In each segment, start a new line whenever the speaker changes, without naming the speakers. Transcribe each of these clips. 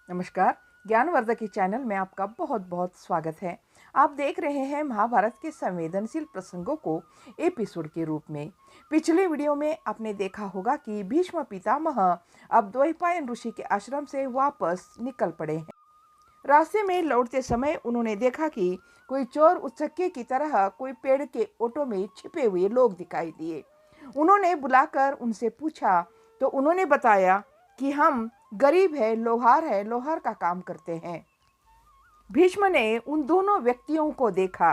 नमस्कार। ज्ञानवर्धक चैनल में आपका बहुत बहुत स्वागत है। आप देख रहे हैं महाभारत के संवेदनशील प्रसंगों को एपिसोड के रूप में। पिछले वीडियो में आपने देखा होगा कि भीष्म पितामह अब द्वैपायन ऋषि के आश्रम से वापस निकल पड़े हैं। रास्ते में लौटते समय उन्होंने देखा कि कोई चोर उचक्के की तरह कोई पेड़ के ओटों में छिपे हुए लोग दिखाई दिए। उन्होंने बुलाकर उनसे पूछा तो उन्होंने बताया कि हम गरीब है, लोहार का काम करते हैं। भीष्म ने उन दोनों व्यक्तियों को देखा।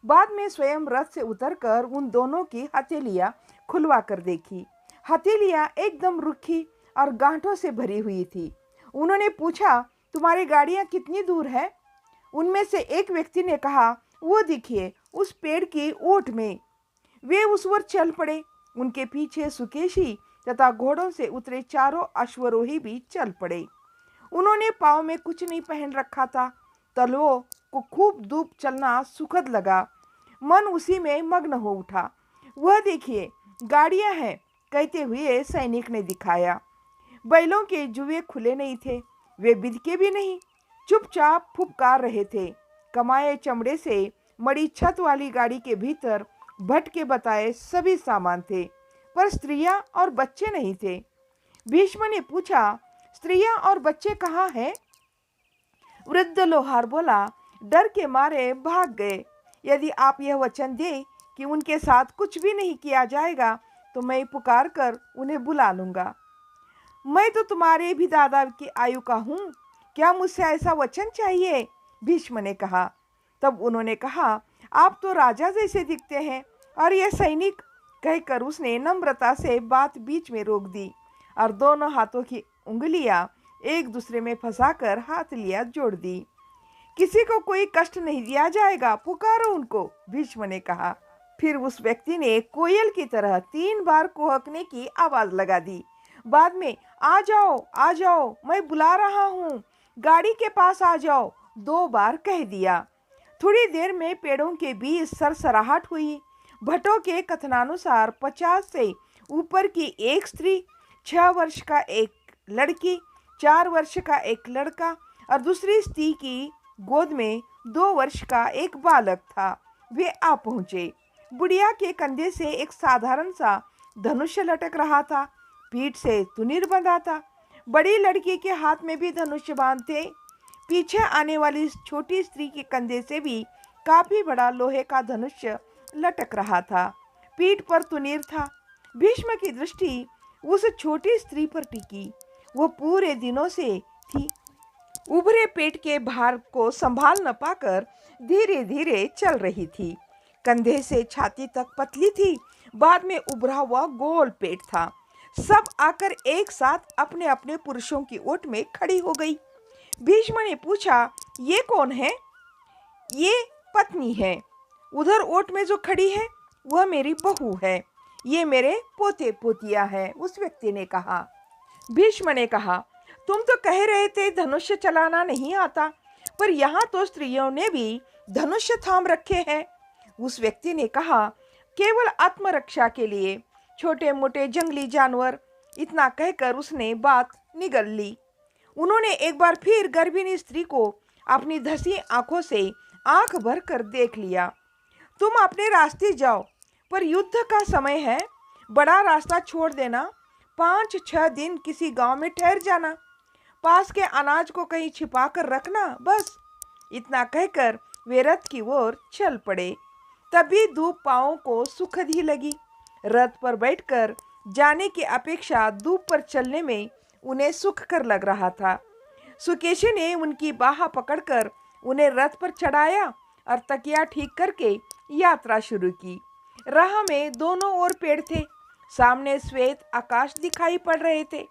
बाद में स्वयं रथ से उतरकर उन दोनों की हथेलियां खुलवा कर देखी। हथेलियां एकदम रुखी और गांठों से भरी हुई थी। उन्होंने पूछा, तुम्हारी गाड़ियां कितनी दूर है? उनमें से एक व्यक्ति ने कहा, वो देखिए उस पेड़ की ओट में। वे उस ओर चल पड़े। उनके पीछे सुकेशी तथा घोड़ों से उतरे चारों अश्वरोही भी चल पड़े। उन्होंने पाँव में कुछ नहीं पहन रखा था। तलवों को खूब धूप चलना सुखद लगा। मन उसी में मग्न हो उठा। वह देखिए गाड़ियां हैं, कहते हुए सैनिक ने दिखाया। बैलों के जुए खुले नहीं थे, वे बिदके भी नहीं, चुपचाप फुफकार रहे थे। कमाए चमड़े से मड़ी छत वाली गाड़ी के भीतर भट्ट के बताए सभी सामान थे, पर स्त्रियां और बच्चे नहीं थे। भीष्म ने पूछा, स्त्रियां और बच्चे कहाँ हैं? वृद्ध लोहार बोला, डर के मारे भाग गए। यदि आप यह वचन दें कि उनके साथ कुछ भी नहीं किया जाएगा तो मैं पुकार कर उन्हें बुला लूंगा। मैं तो तुम्हारे भी दादा की आयु का हूँ, क्या मुझसे ऐसा वचन चाहिए? भीष्म ने कहा। तब उन्होंने कहा, आप तो राजा जैसे दिखते हैं और यह सैनिक, कहकर उसने नम्रता से बात बीच में रोक दी और दोनों हाथों की उंगलियां एक दूसरे में फंसाकर हथेलियां जोड़ दी। किसी को कोई कष्ट नहीं दिया जाएगा, पुकारो उनको, भीष्म ने कहा। फिर उस व्यक्ति ने कोयल की तरह 3 बार कुहकने की आवाज लगा दी। बाद में आ जाओ, मैं बुला रहा हूँ, गाड़ी के पास आ जाओ, 2 बार कह दिया। थोड़ी देर में पेड़ों के बीच सरसराहट हुई। भट्टों के कथनानुसार 50 से ऊपर की एक स्त्री, 6 वर्ष का एक लड़की, 4 वर्ष का एक लड़का और दूसरी स्त्री की गोद में 2 वर्ष का एक बालक था। वे आ पहुंचे। बुढ़िया के कंधे से एक साधारण सा धनुष लटक रहा था, पीठ से तुनीर बंधा था। बड़ी लड़की के हाथ में भी धनुष बांध थे। पीछे आने वाली छोटी स्त्री के कंधे से भी काफी बड़ा लोहे का धनुष लटक रहा था, पीठ पर तुनीर था। भीष्म की दृष्टि उस छोटी स्त्री पर टिकी। वो पूरे दिनों से थी, उभरे पेट के भार को संभाल न पाकर धीरे धीरे चल रही थी। कंधे से छाती तक पतली थी, बाद में उभरा हुआ गोल पेट था। सब आकर एक साथ अपने अपने पुरुषों की ओट में खड़ी हो गई। भीष्म ने पूछा, ये कौन है? ये पत्नी है। उधर ओट में जो खड़ी है वह मेरी बहू है। ये मेरे पोते पोतिया है, उस व्यक्ति ने कहा। भीष्म ने कहा, तुम तो कह रहे थे धनुष चलाना नहीं आता, पर यहाँ तो स्त्रियों ने भी धनुष थाम रखे हैं। उस व्यक्ति ने कहा, केवल आत्मरक्षा के लिए, छोटे मोटे जंगली जानवर। इतना कहकर उसने बात निगल ली। उन्होंने एक बार फिर गर्भिणी स्त्री को अपनी धसी आंखों से आंख भर कर देख लिया। तुम अपने रास्ते जाओ, पर युद्ध का समय है, बड़ा रास्ता छोड़ देना। 5-6 दिन किसी गांव में ठहर जाना, पास के अनाज को कहीं छिपा कर रखना, बस। इतना कहकर वे रथ की ओर चल पड़े। तभी धूप पांवों को सुखद ही लगी। रथ पर बैठकर जाने की अपेक्षा धूप पर चलने में उन्हें सुख कर लग रहा था। सुकेशी ने उनकी बाह पकड़कर उन्हें रथ पर चढ़ाया और तकिया ठीक करके यात्रा शुरू की। राह में दोनों ओर पेड़ थे, सामने श्वेत आकाश दिखाई पड़ रहे थे।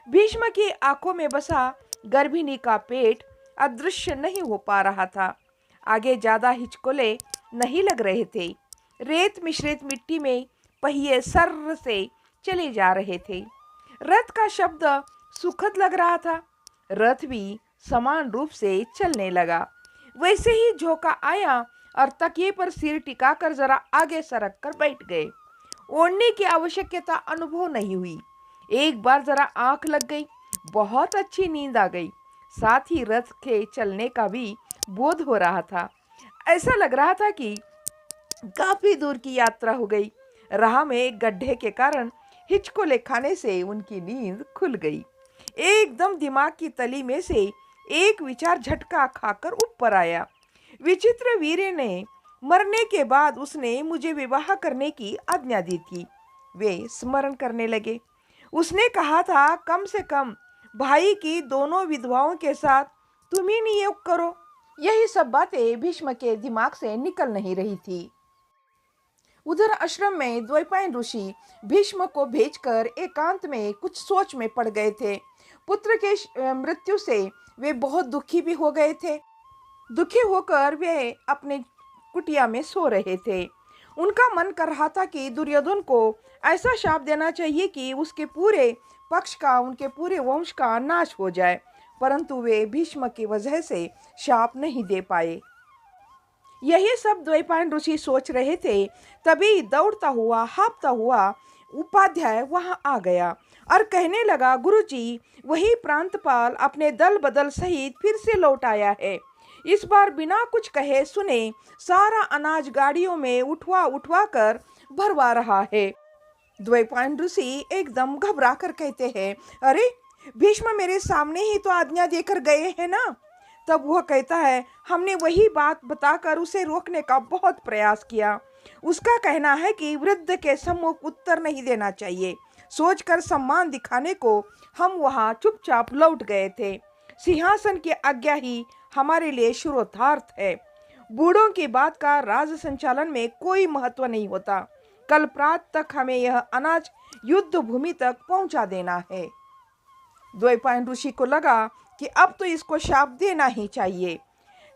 भीष्म की आंखों में बसा गर्भिणी का पेट अदृश्य नहीं हो पा रहा था। आगे ज्यादा हिचकोले नहीं लग रहे थे। रेत मिश्रित मिट्टी में पहिए सर्र से चले जा रहे थे। रथ का शब्द सुखद लग रहा था। रथ भी समान रूप से चलने लगा। वैसे ही झोंका आया और तकिए पर सिर टिकाकर जरा आगे सरक कर बैठ गए। ओढ़ने की आवश्यकता अनुभव नहीं हुई। एक बार जरा आंख लग गई, बहुत अच्छी नींद आ गई। साथ ही रथ के चलने का भी बोध हो रहा था। ऐसा लग रहा था कि काफी दूर की यात्रा हो गई। राह में एक गड्ढे के कारण हिचकोले खाने से उनकी नींद खुल गई। एकदम दिमाग की तली में से एक विचार झटका खाकर ऊपर आया। विचित्र वीर्य ने मरने के बाद उसने मुझे विवाह करने की आज्ञा दी थी। वे स्मरण करने लगे। उसने कहा था कम से कम भाई की दोनों विधवाओं के साथ तुम ही नियोग करो। यही सब बातें भीष्म के दिमाग से निकल नहीं रही थी। उधर आश्रम में द्वैपायन ऋषि भीष्म को भेजकर एकांत में कुछ सोच में पड़ गए थे। पुत्र के मृत्यु से वे बहुत दुखी भी हो गए थे। दुखी होकर वे अपने कुटिया में सो रहे थे। उनका मन कर रहा था कि दुर्योधन को ऐसा शाप देना चाहिए कि उसके पूरे पक्ष का, उनके पूरे वंश का नाश हो जाए, परंतु वे भीष्म की वजह से शाप नहीं दे पाए। यही सब द्वैपायन ऋषि सोच रहे थे, तभी दौड़ता हुआ हाँफता हुआ उपाध्याय वहां आ गया और कहने लगा, गुरुजी, वही प्रांतपाल अपने दल बदल सहित फिर से लौट आया है। इस बार बिना कुछ कहे सुने सारा अनाज गाड़ियों में उठवा उठवा कर भरवा रहा है। द्वैपायन ऋषि एकदम घबरा कर कहते हैं, अरे भीष्म मेरे सामने ही तो आज्ञा देकर गए हैं ना। तब वह कहता है, हमने वही बात बताकर उसे रोकने का बहुत प्रयास किया। उसका कहना है कि वृद्ध के सम्मुख उत्तर नहीं देना चाहिए। सोचकर सम्मान दिखाने को हम वहां चुपचाप लौट गए थे। सिंहासन की आज्ञा ही हमारे लिए शिरोधार्थ है। बूढ़ों की बात का राज संचालन में कोई महत्व नहीं होता। कल प्रात तक हमें यह अनाज युद्ध भूमि तक पहुंचा देना है। द्वैपायन ऋषि को लगा कि अब तो इसको शाप देना ही चाहिए।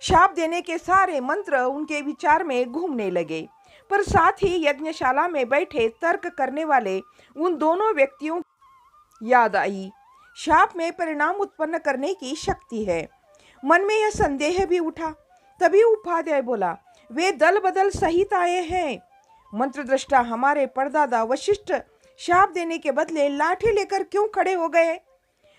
शाप देने के सारे मंत्र उनके विचार में घूमने लगे, पर साथ ही यज्ञशाला में बैठे तर्क करने वाले उन दोनों व्यक्तियों याद आई। शाप में परिणाम उत्पन्न करने की शक्ति है। मन में यह संदेह भी उठा। तभी उपाध्याय बोला, वे दल बदल सहित आए हैं। मंत्रदृष्टा हमारे परदादा वशिष्ठ शाप देने के बदले लाठी लेकर क्यों खड़े हो गए?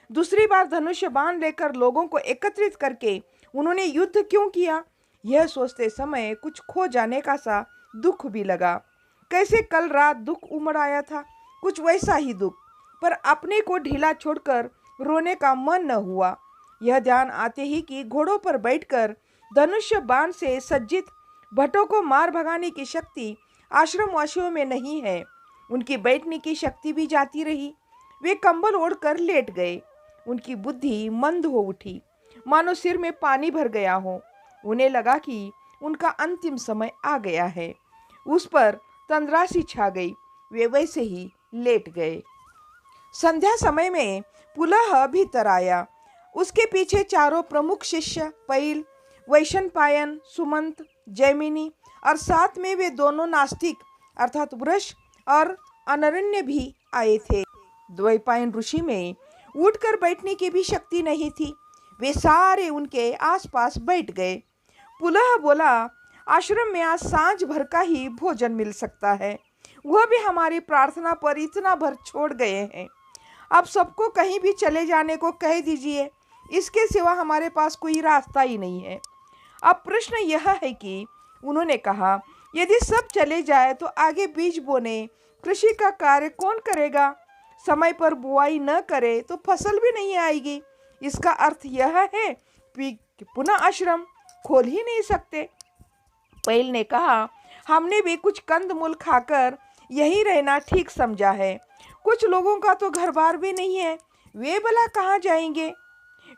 दूसरी बार धनुष बाण लेकर लोगों को एकत्रित करके उन्होंने युद्ध क्यों किया? यह सोचते समय कुछ खो जाने का सा दुख भी लगा। कैसे कल रात दुख उमड़ आया था, कुछ वैसा ही दुख, पर अपने को ढीला छोड़कर रोने का मन न हुआ। यह ध्यान आते ही कि घोड़ों पर बैठकर धनुष बाण से सज्जित भट्टों को मार भगाने की शक्ति आश्रमवासियों में नहीं है। उनकी बैठने की शक्ति भी जाती रही। वे कंबल ओढ़कर लेट गए। उनकी बुद्धि मंद हो उठी, मानो सिर में पानी भर गया हो। उन्हें लगा कि उनका अंतिम समय आ गया है। उस पर तंद्रासी छा गई। वे वैसे ही लेट गए। संध्या समय में पुलह भीतर आया। उसके पीछे चारों प्रमुख शिष्य पैल, वैशंपायन, सुमंत, जैमिनी और साथ में वे दोनों नास्तिक अर्थात वृष और अनरण्य भी आए थे। द्वैपायन ऋषि में उठकर बैठने की भी शक्ति नहीं थी। वे सारे उनके आसपास बैठ गए। पुलह बोला, आश्रम में आज सांझ भर का ही भोजन मिल सकता है, वह भी हमारी प्रार्थना पर इतना भर छोड़ गए हैं। अब सबको कहीं भी चले जाने को कह दीजिए, इसके सिवा हमारे पास कोई रास्ता ही नहीं है। अब प्रश्न यह है कि उन्होंने कहा, यदि सब चले जाए तो आगे बीज बोने, कृषि का कार्य कौन करेगा? समय पर बुआई न करे तो फसल भी नहीं आएगी। इसका अर्थ यह है कि पुनः आश्रम खोल ही नहीं सकते। पैल ने कहा, हमने भी कुछ कंदमूल खाकर यही रहना ठीक समझा है। कुछ लोगों का तो घर बार भी नहीं है, वे भला कहाँ जाएंगे?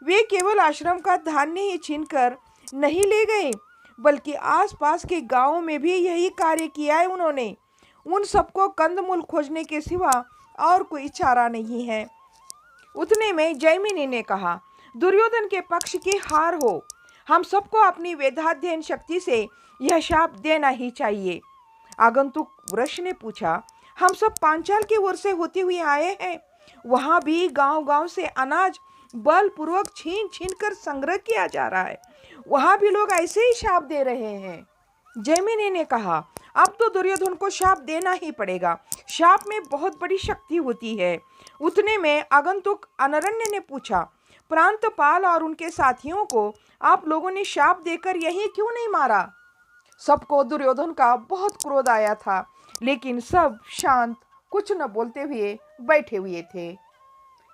वे केवल आश्रम का धान्य ही छीनकर नहीं ले गए, बल्कि आसपास के गांवों में भी यही कार्य किया है उन्होंने। उन सबको कंदमूल खोजने के सिवा और कोई चारा नहीं है। उतने में जैमिनी ने कहा, दुर्योधन के पक्ष की हार हो। हम सबको अपनी वेदाध्ययन शक्ति से यह शाप देना ही चाहिए। आगंतुक वृष ने पूछा, हम सब पांचाल की ओर से होते हुए आए हैं, वहां भी गांव-गांव से अनाज बलपूर्वक छीन छीन कर संग्रह किया जा रहा है, वहां भी लोग ऐसे ही शाप दे रहे हैं। जैमिनी ने कहा, अब तो दुर्योधन को शाप देना ही पड़ेगा, शाप में बहुत बड़ी शक्ति होती है। उतने में आगंतुक अनरण्य ने पूछा, प्रांतपाल और उनके साथियों को आप लोगों ने शाप देकर यही क्यों नहीं मारा? सबको दुर्योधन का बहुत क्रोध आया था, लेकिन सब शांत, कुछ न बोलते हुए बैठे हुए थे।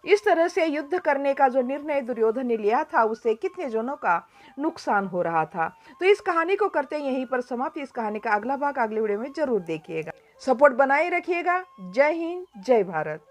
इस तरह से युद्ध करने का जो निर्णय दुर्योधन ने लिया था, उससे कितने जनों का नुकसान हो रहा था। तो इस कहानी को करते हैं यहीं पर समाप्त। इस कहानी का अगला भाग अगले वीडियो में जरूर देखिएगा। सपोर्ट बनाए रखिएगा। जय हिंद, जय भारत।